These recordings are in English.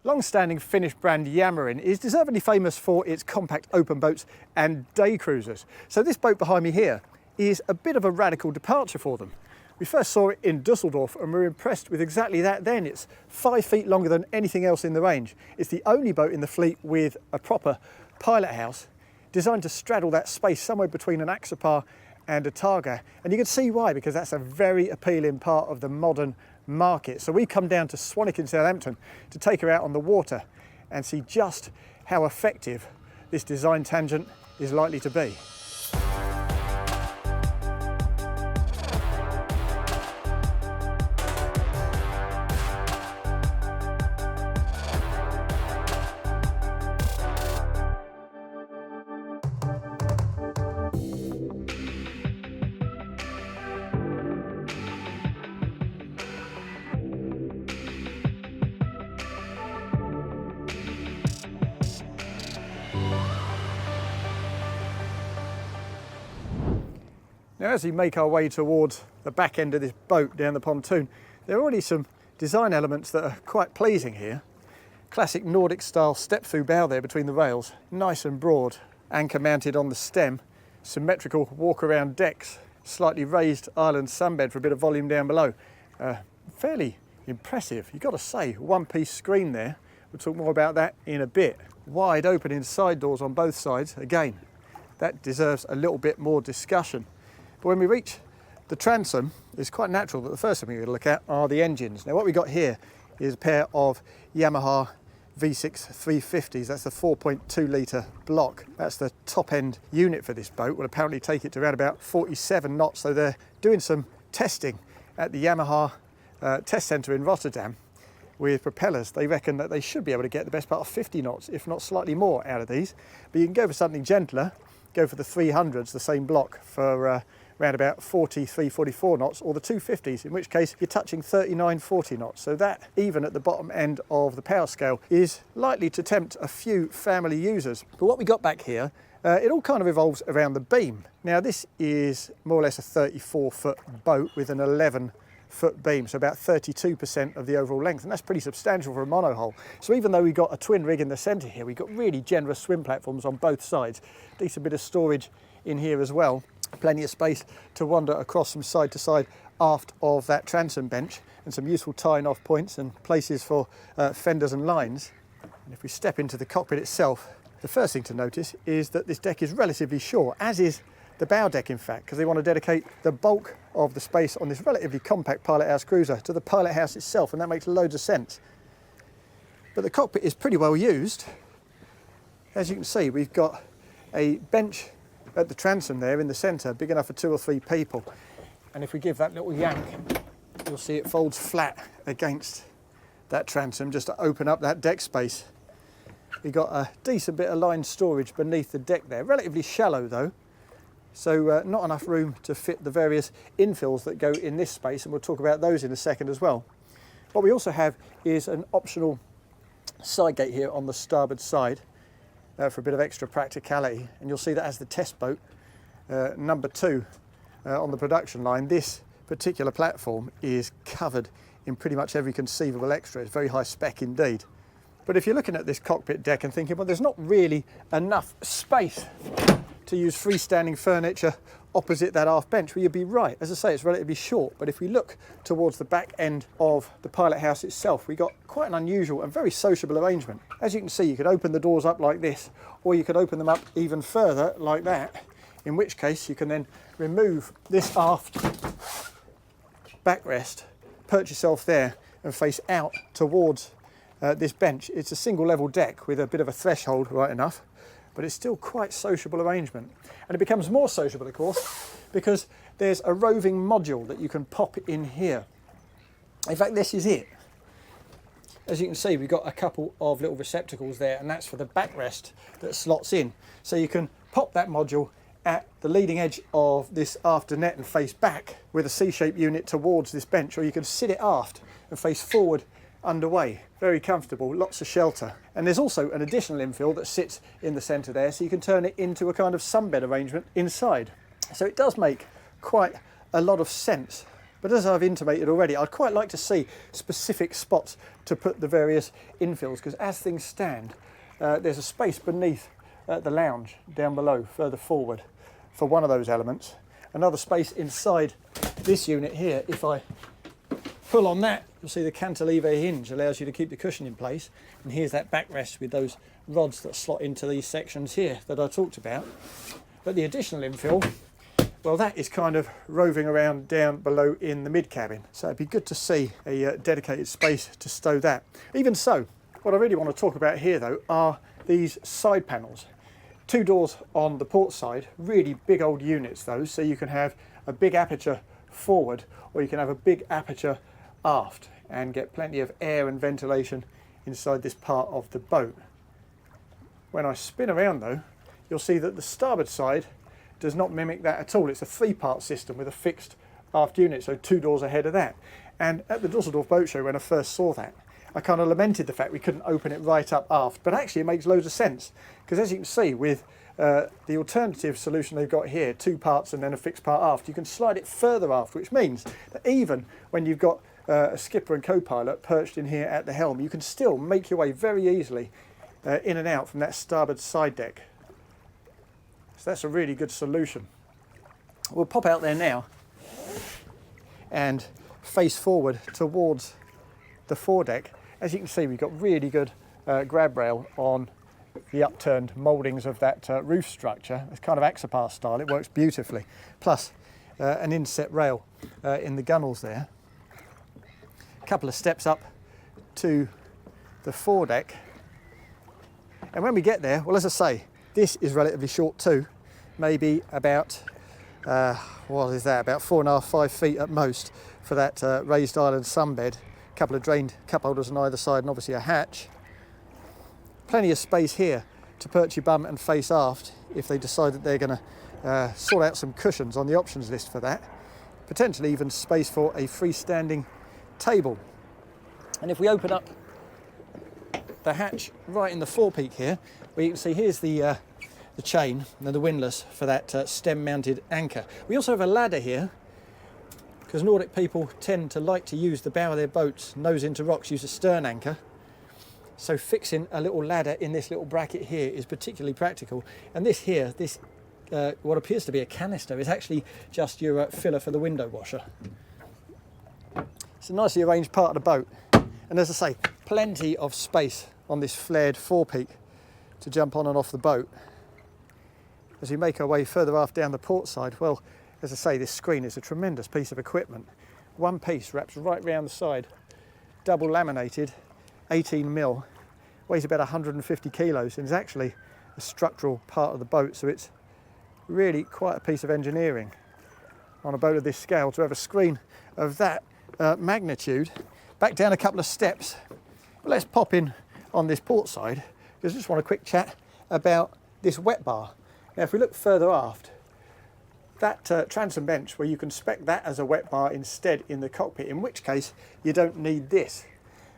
Long-standing Finnish brand Yamarin is deservedly famous for its compact open boats and day cruisers. So this boat behind me here is a bit of a radical departure for them. We first saw it in Düsseldorf and were impressed with exactly that then. It's 5 feet longer than anything else in the range. It's the only boat in the fleet with a proper pilot house, designed to straddle that space somewhere between an Axopar and a Targa. And you can see why, because that's a very appealing part of the modern market. So we've come down to Swanwick in Southampton to take her out on the water and see just how effective this design tangent is likely to be. Now, as we make our way towards the back end of this boat down the pontoon, there are already some design elements that are quite pleasing here. Classic Nordic style step through bow there between the rails, nice and broad, anchor mounted on the stem, symmetrical walk around decks, slightly raised island sunbed for a bit of volume down below. Fairly impressive, you've got to say. One-piece screen there, we'll talk more about that in a bit. Wide opening side doors on both sides, again, that deserves a little bit more discussion. But when we reach the transom, it's quite natural that the first thing we're going to look at are the engines. Now what we've got here is a pair of Yamaha V6 350s. That's the 4.2 litre block. That's the top end unit for this boat. Will apparently take it to around about 47 knots. So they're doing some testing at the Yamaha test centre in Rotterdam with propellers. They reckon that they should be able to get the best part of 50 knots, if not slightly more, out of these. But you can go for something gentler, go for the 300s, the same block, for around about 43, 44 knots, or the 250s, in which case you're touching 39, 40 knots. So that, even at the bottom end of the power scale, is likely to tempt a few family users. But what we got back here, it all kind of revolves around the beam. Now this is more or less a 34-foot boat with an 11-foot beam, so about 32% of the overall length, and that's pretty substantial for a monohull. So even though we've got a twin rig in the centre here, we've got really generous swim platforms on both sides, decent bit of storage in here as well, plenty of space to wander across from side to side aft of that transom bench, and some useful tying off points and places for fenders and lines. And if we step into the cockpit itself, the first thing to notice is that this deck is relatively short, as is the bow deck in fact, because they want to dedicate the bulk of the space on this relatively compact pilot house cruiser to the pilot house itself, and that makes loads of sense. But the cockpit is pretty well used. As you can see, we've got a bench at the transom there in the centre, big enough for 2 or 3 people. And if we give that little yank, you'll see it folds flat against that transom just to open up that deck space. We've got a decent bit of line storage beneath the deck there, relatively shallow though, so not enough room to fit the various infills that go in this space, and we'll talk about those in a second as well. What we also have is an optional side gate here on the starboard side, for a bit of extra practicality, and you'll see that as the test boat number 2 on the production line, this particular platform is covered in pretty much every conceivable extra. It's very high spec indeed. But if you're looking at this cockpit deck and thinking, well, there's not really enough space to use freestanding furniture opposite that aft bench, well, you'd be right. As I say, it's relatively short, but if we look towards the back end of the pilot house itself, we got quite an unusual and very sociable arrangement. As you can see, you could open the doors up like this, or you could open them up even further like that, in which case you can then remove this aft backrest, perch yourself there and face out towards this bench. It's a single level deck with a bit of a threshold, right enough, but it's still quite sociable arrangement. And it becomes more sociable, of course, because there's a roving module that you can pop in here. In fact, this is it. As you can see, we've got a couple of little receptacles there, and that's for the backrest that slots in. So you can pop that module at the leading edge of this after net and face back with a C-shaped unit towards this bench, or you can sit it aft and face forward underway. Very comfortable, lots of shelter. And there's also an additional infill that sits in the centre there, so you can turn it into a kind of sunbed arrangement inside. So it does make quite a lot of sense. But as I've intimated already, I'd quite like to see specific spots to put the various infills, because as things stand, there's a space beneath the lounge down below, further forward, for one of those elements. Another space inside this unit here, if I pull on that, you'll see the cantilever hinge allows you to keep the cushion in place. And here's that backrest with those rods that slot into these sections here that I talked about. But the additional infill, well, that is kind of roving around down below in the mid cabin. So it'd be good to see a dedicated space to stow that. Even so, what I really want to talk about here though are these side panels. 2 doors on the port side, really big old units those, so you can have a big aperture forward or you can have a big aperture aft and get plenty of air and ventilation inside this part of the boat. When I spin around though, you'll see that the starboard side does not mimic that at all. It's a 3-part system with a fixed aft unit, so 2 doors ahead of that. And at the Düsseldorf boat show, when I first saw that, I kind of lamented the fact we couldn't open it right up aft, but actually it makes loads of sense, because as you can see with the alternative solution they've got here, 2 parts and then a fixed part aft, you can slide it further aft, which means that even when you've got a skipper and co-pilot perched in here at the helm, you can still make your way very easily in and out from that starboard side deck. So that's a really good solution. We'll pop out there now and face forward towards the foredeck. As you can see, we've got really good grab rail on the upturned mouldings of that roof structure. It's kind of Axopar style, it works beautifully. Plus an inset rail in the gunnels there. A couple of steps up to the foredeck. And when we get there, well, as I say, this is relatively short too, maybe about, what is that, about 4.5, 5 feet at most for that raised island sunbed. A couple of drained cup holders on either side and obviously a hatch. Plenty of space here to perch your bum and face aft if they decide that they're going to sort out some cushions on the options list for that. Potentially even space for a freestanding table. And if we open up the hatch right in the forepeak here, where you can see here's the chain and the windlass for that stem mounted anchor. We also have a ladder here, because Nordic people tend to like to use the bow of their boats, nose into rocks, use a stern anchor. So fixing a little ladder in this little bracket here is particularly practical. And this here, this what appears to be a canister, is actually just your filler for the window washer. It's a nicely arranged part of the boat. And as I say, plenty of space on this flared forepeak to jump on and off the boat. As we make our way further aft down the port side, well, as I say, this screen is a tremendous piece of equipment. One piece wraps right round the side, double laminated, 18mm, weighs about 150 kilos, and is actually a structural part of the boat, so it's really quite a piece of engineering on a boat of this scale to have a screen of that magnitude. Back down a couple of steps, but let's pop in on this port side, because I just want a quick chat about this wet bar. Now if we look further aft, that transom bench, where you can spec that as a wet bar instead in the cockpit, in which case you don't need this.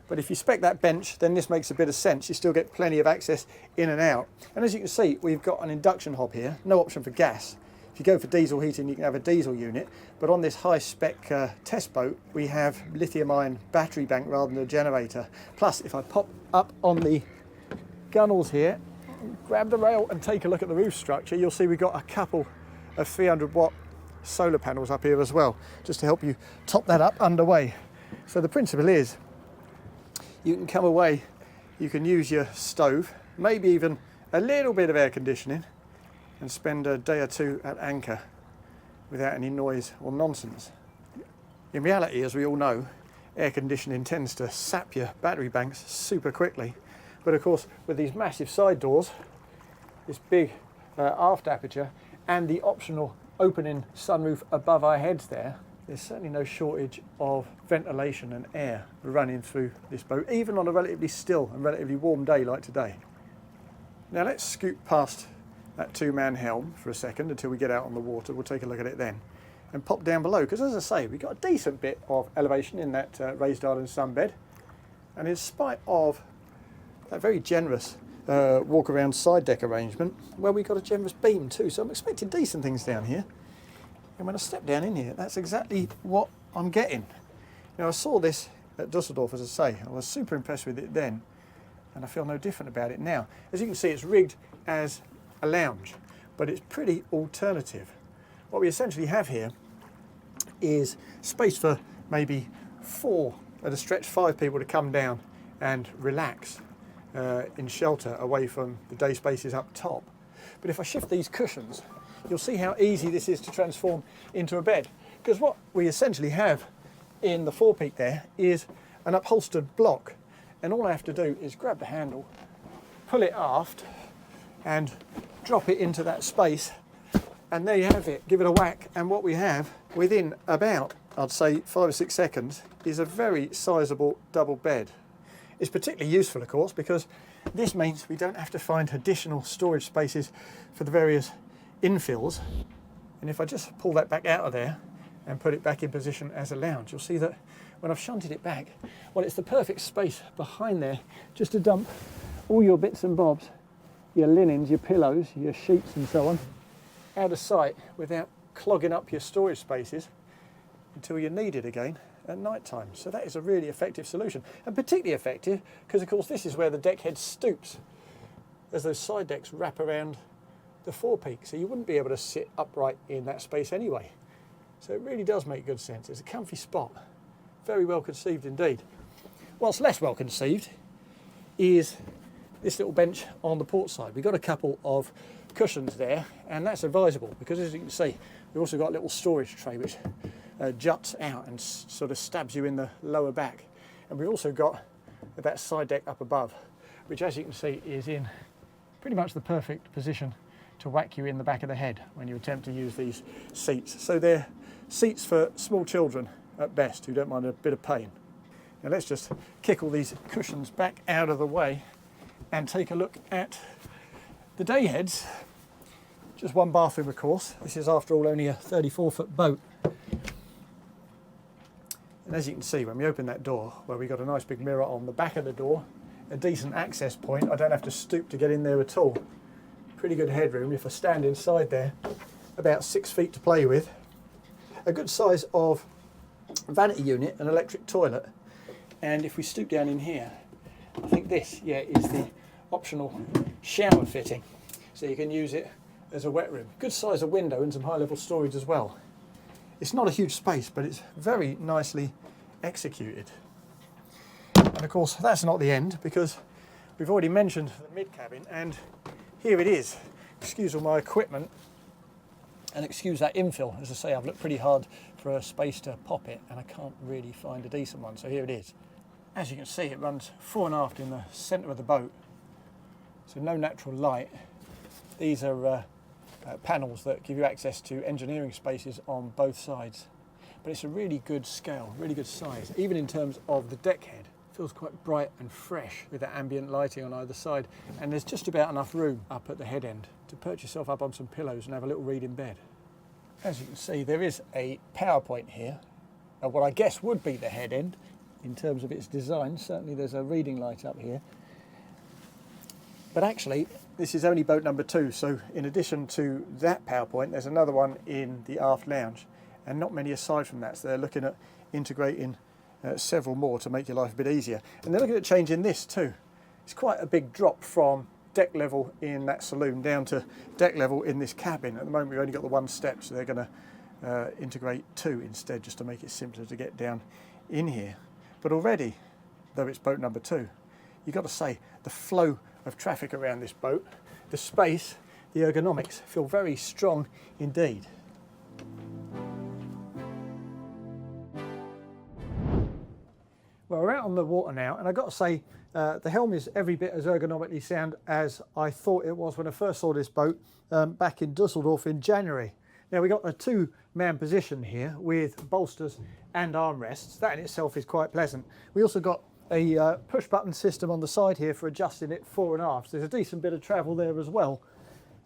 But if you spec that bench, then this makes a bit of sense. You still get plenty of access in and out. And as you can see, we've got an induction hob here, no option for gas. If you go for diesel heating, you can have a diesel unit. But on this high spec test boat, we have lithium ion battery bank rather than a generator. Plus, if I pop up on the gunnels here, grab the rail and take a look at the roof structure, you'll see we've got a couple of 300-watt solar panels up here as well, just to help you top that up underway. So the principle is, you can come away, you can use your stove, maybe even a little bit of air conditioning, and spend a day or two at anchor without any noise or nonsense. In reality, as we all know, air conditioning tends to sap your battery banks super quickly. But of course, with these massive side doors, this big aft aperture, and the optional opening sunroof above our heads there's certainly no shortage of ventilation and air running through this boat, even on a relatively still and relatively warm day like today. Now let's scoot past that 2-man helm for a second until we get out on the water. We'll take a look at it then. And pop down below, because as I say, we've got a decent bit of elevation in that raised island sunbed. And in spite of that very generous walk around side deck arrangement, well, we've got a generous beam too, so I'm expecting decent things down here. And when I step down in here, that's exactly what I'm getting. Now, I saw this at Düsseldorf, as I say. I was super impressed with it then, and I feel no different about it now. As you can see, it's rigged as a lounge, but it's pretty alternative. What we essentially have here is space for maybe 4, at a stretch 5 people to come down and relax in shelter away from the day spaces up top. But if I shift these cushions, you'll see how easy this is to transform into a bed. Because what we essentially have in the forepeak there is an upholstered block. And all I have to do is grab the handle, pull it aft, and drop it into that space. And there you have it. Give it a whack. And what we have within about, I'd say, 5 or 6 seconds is a very sizable double bed. It's particularly useful, of course, because this means we don't have to find additional storage spaces for the various infills. And if I just pull that back out of there and put it back in position as a lounge, you'll see that when I've shunted it back, well, it's the perfect space behind there just to dump all your bits and bobs, your linens, your pillows, your sheets and so on, out of sight without clogging up your storage spaces until you need it again at night time. So that is a really effective solution, and particularly effective because, of course, this is where the deck head stoops as those side decks wrap around the forepeak, so you wouldn't be able to sit upright in that space anyway. So it really does make good sense. It's a comfy spot, very well conceived indeed. What's less well conceived is this little bench on the port side. We've got a couple of cushions there, and that's advisable because, as you can see, we've also got a little storage tray which juts out and sort of stabs you in the lower back. And we've also got that side deck up above, which, as you can see, is in pretty much the perfect position to whack you in the back of the head when you attempt to use these seats. So they're seats for small children at best who don't mind a bit of pain. Now let's just kick all these cushions back out of the way and take a look at the day heads. Just one bathroom, of course. This is, after all, only a 34-foot boat. And as you can see, when we open that door, where we got a nice big mirror on the back of the door, a decent access point. I don't have to stoop to get in there at all. Pretty good headroom. If I stand inside there, about 6 feet to play with. A good size of vanity unit, an electric toilet. And if we stoop down in here, I think this, yeah, is the optional shower fitting. So you can use it as a wet room. Good size of window and some high-level storage as well. It's not a huge space, but it's very nicely executed. And of course, that's not the end, because we've already mentioned the mid-cabin, and here it is. Excuse all my equipment, and excuse that infill. As I say, I've looked pretty hard for a space to pop it, and I can't really find a decent one, so here it is. As you can see, it runs fore and aft in the centre of the boat, so no natural light. These are panels that give you access to engineering spaces on both sides. But it's a really good scale, really good size. Even in terms of the deck head, it feels quite bright and fresh with that ambient lighting on either side. And there's just about enough room up at the head end to perch yourself up on some pillows and have a little read in bed. As you can see, there is a power point here, at what I guess would be the head end in terms of its design. Certainly there's a reading light up here. But actually, this is only boat number 2, so in addition to that power point, there's another one in the aft lounge, and not many aside from that, so they're looking at integrating several more to make your life a bit easier. And they're looking at changing this too. It's quite a big drop from deck level in that saloon down to deck level in this cabin. At the moment we've only got the one step, so they're going to integrate 2 instead, just to make it simpler to get down in here. But already, though it's boat number 2, you've got to say the flow of traffic around this boat, the space, the ergonomics feel very strong indeed. Well, we're out on the water now, and I've got to say the Helm is every bit as ergonomically sound as I thought it was when I first saw this boat back in Düsseldorf in January. Now, we've got a 2-man position here with bolsters and armrests. That in itself is quite pleasant. We also got a push button system on the side here for adjusting it fore and aft. So there's a decent bit of travel there as well,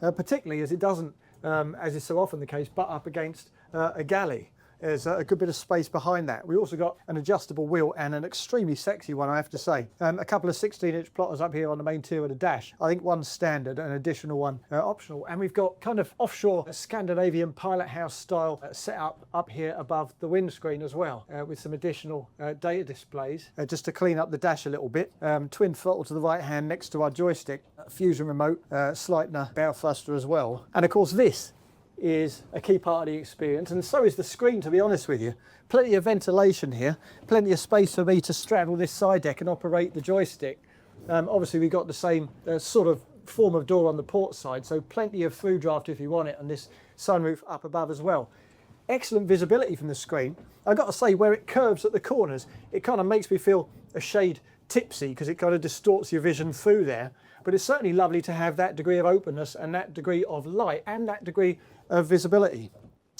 particularly as it doesn't, as is so often the case, butt up against a galley. There's a good bit of space behind that. We also got an adjustable wheel and an extremely sexy one, I have to say. A couple of 16-inch plotters up here on the main tier of the dash. I think one's standard, an additional one optional. And we've got kind of offshore Scandinavian Pilothouse style setup up here above the windscreen as well, with some additional data displays, just to clean up the dash a little bit. Twin throttle to the right hand next to our joystick, fusion remote, Sleipner bow thruster as well. And of course this is a key part of the experience, and so is the screen, to be honest with you. Plenty of ventilation here, plenty of space for me to straddle this side deck and operate the joystick. Obviously we've got the same sort of form of door on the port side, so plenty of through draft if you want it, and this sunroof up above as well. Excellent visibility from the screen. I've got to say, where it curves at the corners, it kind of makes me feel a shade tipsy because it kind of distorts your vision through there. But it's certainly lovely to have that degree of openness and that degree of light and that degree of visibility.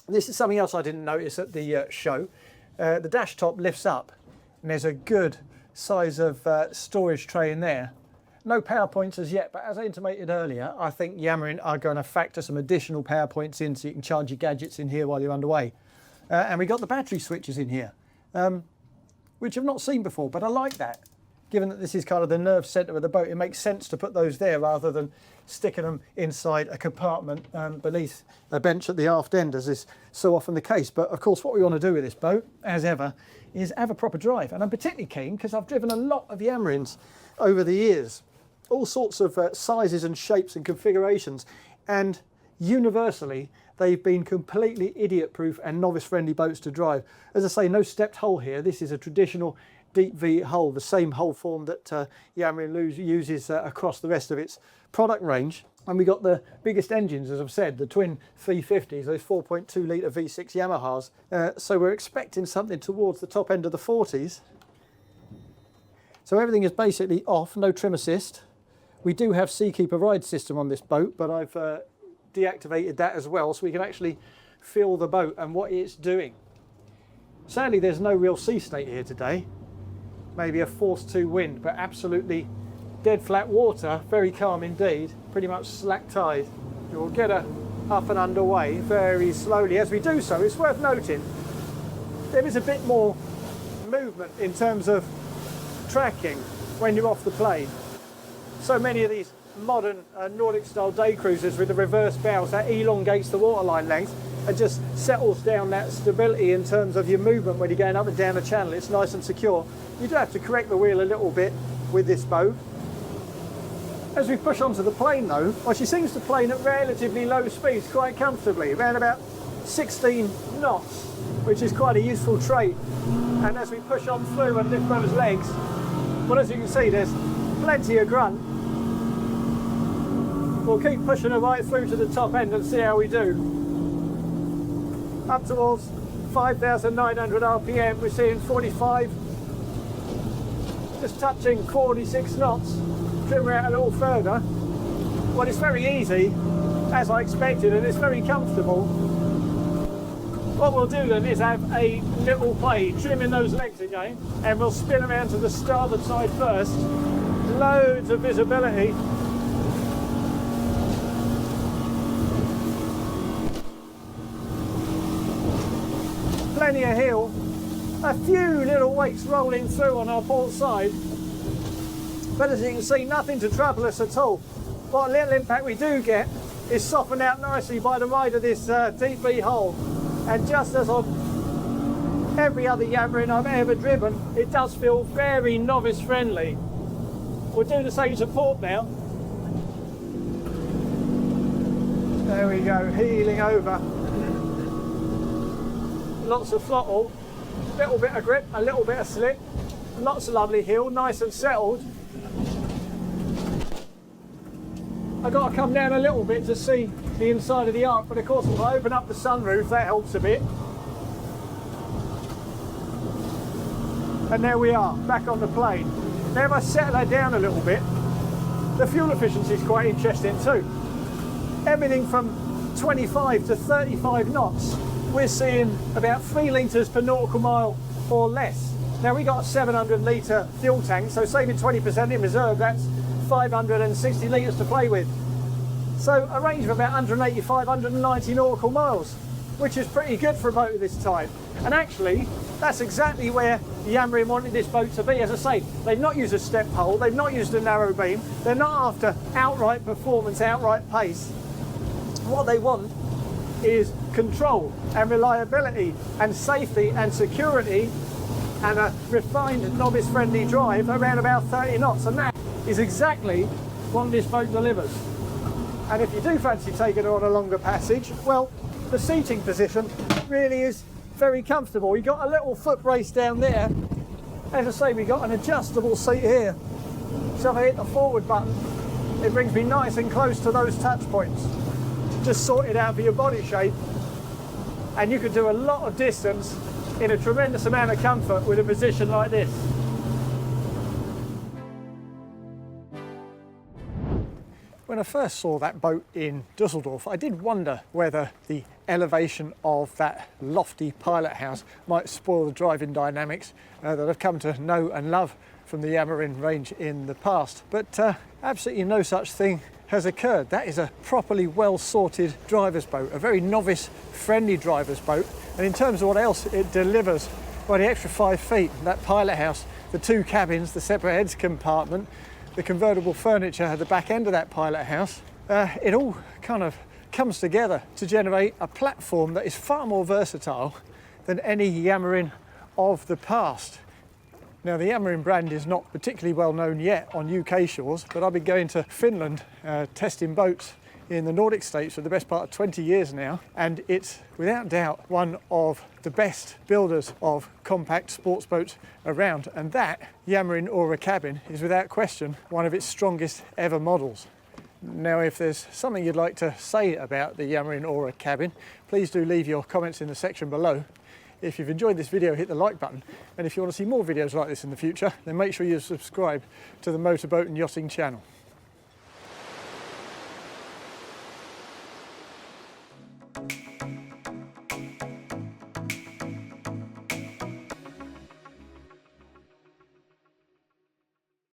This is something else I didn't notice at the show. The dash top lifts up and there's a good size of storage tray in there. No power points as yet, but as I intimated earlier, I think Yamarin are going to factor some additional power points in so you can charge your gadgets in here while you're underway. And we got the battery switches in here, which I've not seen before, but I like that. Given that this is kind of the nerve centre of the boat, it makes sense to put those there rather than sticking them inside a compartment beneath a bench at the aft end, as is so often the case. But of course, what we want to do with this boat, as ever, is have a proper drive. And I'm particularly keen because I've driven a lot of Yamarins over the years, all sorts of sizes and shapes and configurations, and universally they've been completely idiot-proof and novice-friendly boats to drive. As I say, no stepped hull here. This is a traditional deep V hull, the same hull form that Yamarin uses across the rest of its product range. And we got the biggest engines, as I've said, the twin 350s, those 4.2 litre V6 Yamahas. So we're expecting something towards the top end of the 40s. So everything is basically off, no trim assist. We do have Seakeeper ride system on this boat, but I've deactivated that as well, so we can actually feel the boat and what it's doing. Sadly, there's no real sea state here today. Maybe a force 2 wind, but absolutely dead flat water, very calm indeed, pretty much slack tide. We'll get her up and underway very slowly. As we do so, it's worth noting there is a bit more movement in terms of tracking when you're off the plane. So many of these modern Nordic style day cruisers with the reverse bows, that elongates the waterline length and just settles down that stability in terms of your movement when you're going up and down the channel. It's nice and secure. You do have to correct the wheel a little bit with this boat. As we push onto the plane though, well, she seems to plane at relatively low speeds quite comfortably, around about 16 knots, which is quite a useful trait. And as we push on through and lift those legs, well, as you can see, there's plenty of grunt. We'll keep pushing her right through to the top end and see how we do. Up towards 5,900 RPM, we're seeing 45, just touching 46 knots. Trim her out a little further. Well, it's very easy, as I expected, and it's very comfortable. What we'll do then is have a little play, trimming those legs again, and we'll spin around to the starboard side first. Loads of visibility. Plenty of hill, a few little wakes rolling through on our port side, but as you can see, nothing to trouble us at all. What little impact we do get is softened out nicely by the ride of this deep V hull, and just as on every other Yamarin I've ever driven, it does feel very novice friendly. We'll do the same to port now. There we go, heeling over. Lots of throttle, a little bit of grip, a little bit of slip, lots of lovely heel, nice and settled. I've got to come down a little bit to see the inside of the ark, but of course if I open up the sunroof, that helps a bit. And there we are, back on the plane. Now if I settle her down a little bit, the fuel efficiency is quite interesting too. Everything from 25 to 35 knots. We're seeing about 3 litres per nautical mile or less. Now we got a 700 litre fuel tank, so saving 20% in reserve, that's 560 litres to play with. So a range of about 185, 190 nautical miles. which is pretty good for a boat of this type. And actually, that's exactly where Yamarin wanted this boat to be. As I say, they've not used a step pole, they've not used a narrow beam, they're not after outright performance, outright pace. What they want is control and reliability and safety and security and a refined novice-friendly drive around about 30 knots, and that is exactly what this boat delivers. And if you do fancy taking it on a longer passage, well, the seating position really is very comfortable. You've got a little foot brace down there. As I say, we've got an adjustable seat here. So if I hit the forward button, it brings me nice and close to those touch points. Just sort it out for your body shape. And you can do a lot of distance in a tremendous amount of comfort with a position like this. When I first saw that boat in Düsseldorf, I did wonder whether the elevation of that lofty Pilothouse might spoil the driving dynamics that I've come to know and love from the Yamarin range in the past. But absolutely no such thing has occurred. That is a properly well sorted driver's boat, a very novice friendly driver's boat. And in terms of what else it delivers, by the extra 5 feet, that Pilothouse, the 2 cabins, the separate heads compartment, the convertible furniture at the back end of that Pilothouse, it all kind of comes together to generate a platform that is far more versatile than any Yamarin of the past. Now, the Yamarin brand is not particularly well known yet on UK shores, but I've been going to Finland testing boats in the Nordic states for the best part of 20 years now, and it's without doubt one of the best builders of compact sports boats around, and that Yamarin Aura Cabin is without question one of its strongest ever models. Now, if there's something you'd like to say about the Yamarin Aura Cabin, please do leave your comments in the section below. If you've enjoyed this video, hit the like button, and if you want to see more videos like this in the future, then make sure you subscribe to the Motorboat and Yachting channel.